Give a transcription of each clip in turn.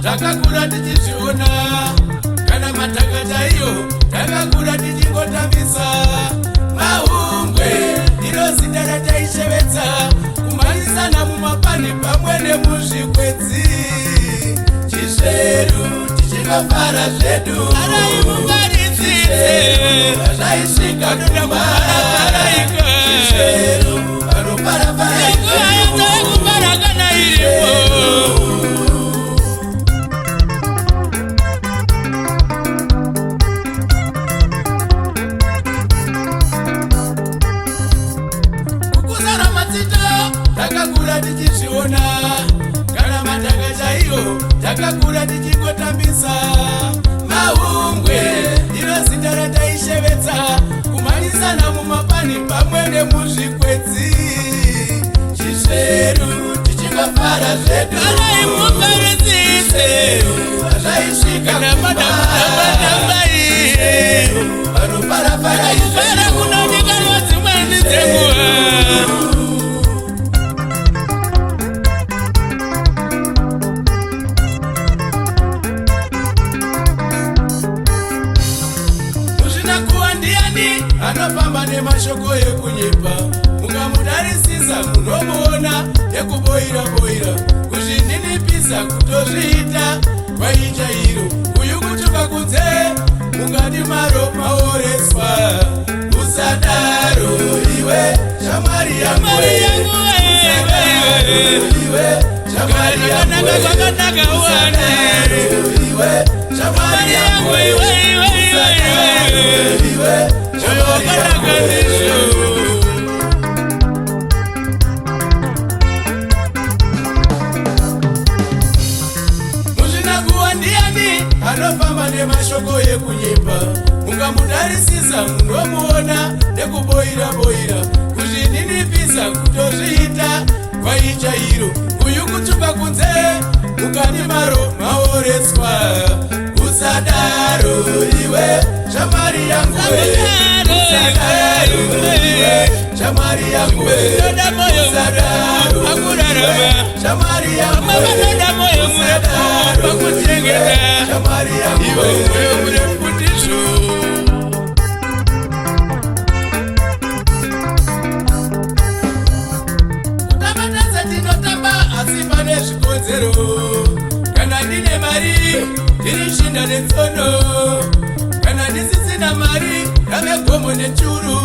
takakura tichizviona kana matakata iyo takakura tichingotambisa mahungwe ndiro zita rataishevedza kumhanyisana mumapani pamwe nemuzvikwedzi chizveru tichingofara zvedu araimubarisise zvaisvika kumaaraika chizveru vanoparaparaikuvara kana iripo takakura tichizviona kana matakacha iyo takakura tichingotambisa mahungwe ndiro zita rataishevedza kumhanyisana mumapani pamwe nemuzvikwedzi chizveru tichingofara zvedu araimubarisise zvaisvika namadambai vanoparaparaifara kunodikanwa dzimweni dzenguva anofamba nemashoko ekunyimba mungamudarisisa munomuona ekuboira-boira kuzvininipisa kutozviita kwaita iro uyu kutuka kunze mungati maro maoreswa usadaro iwe shamwari yangu iwe shamwari yangu iwe shamwari yangu iwe muzvinakuwa ndiani anofamba nemashoko ekunyimba mungamudarisisa munomuona nekuboira-boira kuzvininipisa kutozviita kwaita iro uyu kutuka kunze mukati maro maoreswa usadaro iwe shamwari yangu shamwari yangu shamwari yangu kutamatadza tinotamba asi pane zvikonzero kana ndine mari ndirishinda netsono kana ndisisina mari ravegomo nechuru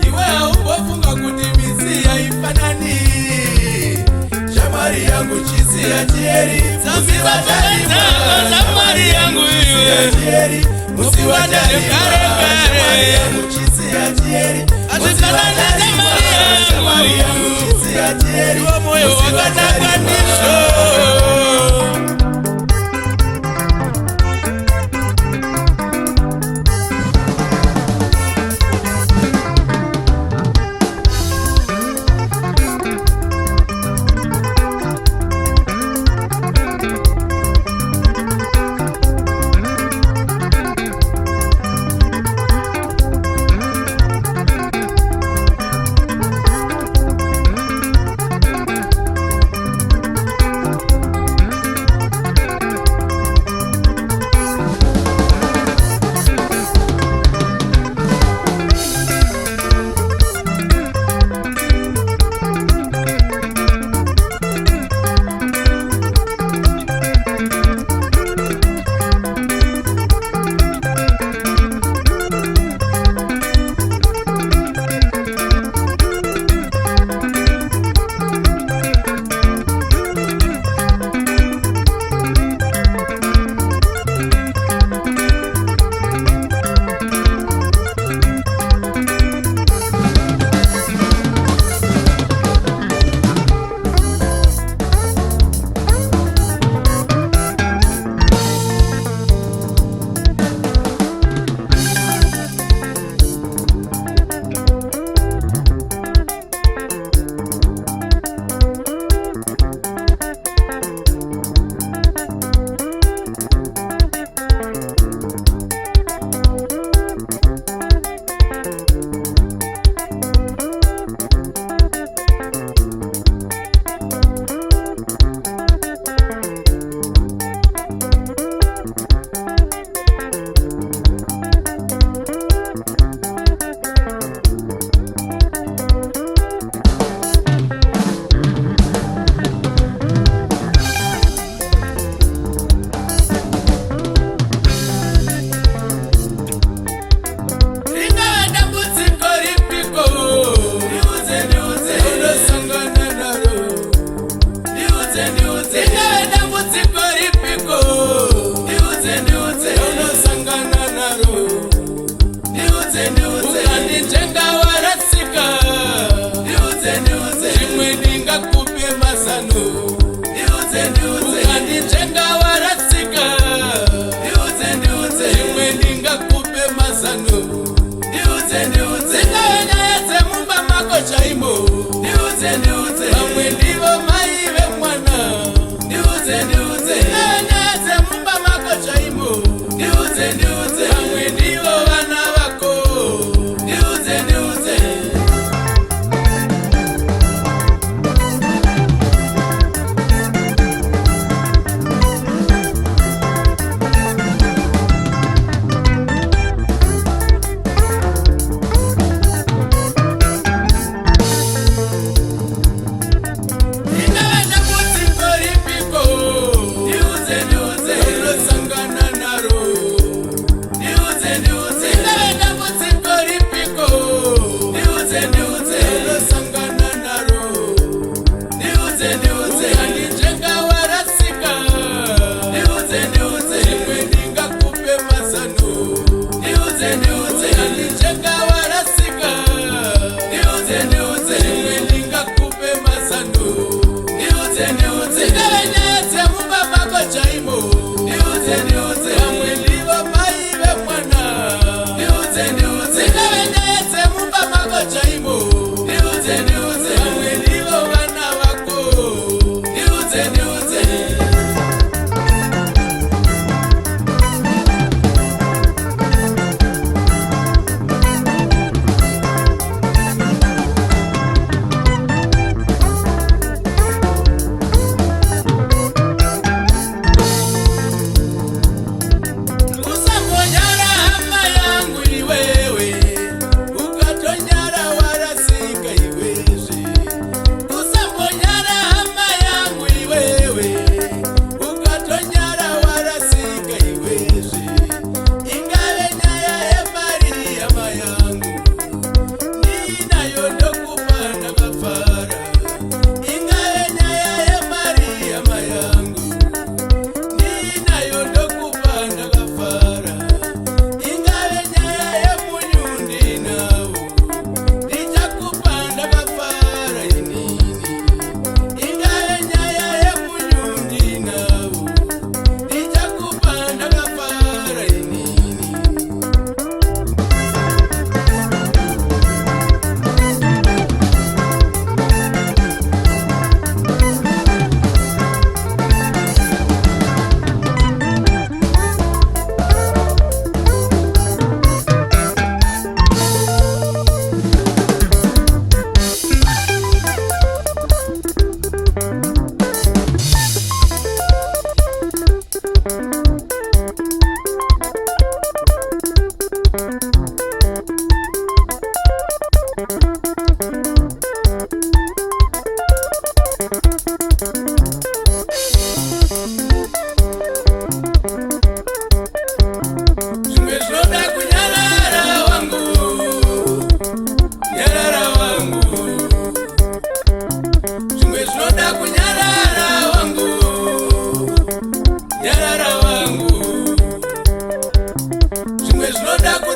iwe haumbofunga kuti misi haifanani shamwari yangu chisi hatieri shamwari yangu iwe musiwatarimari yangu chisi hatieri shamwari yangu chisi hatieri moyo wakatakanisho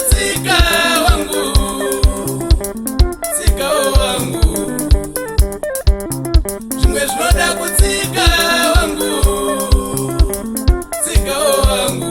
tsika wangu, tsika wangu, zvimwe zvinoda kutsika wangu, tsika wangu.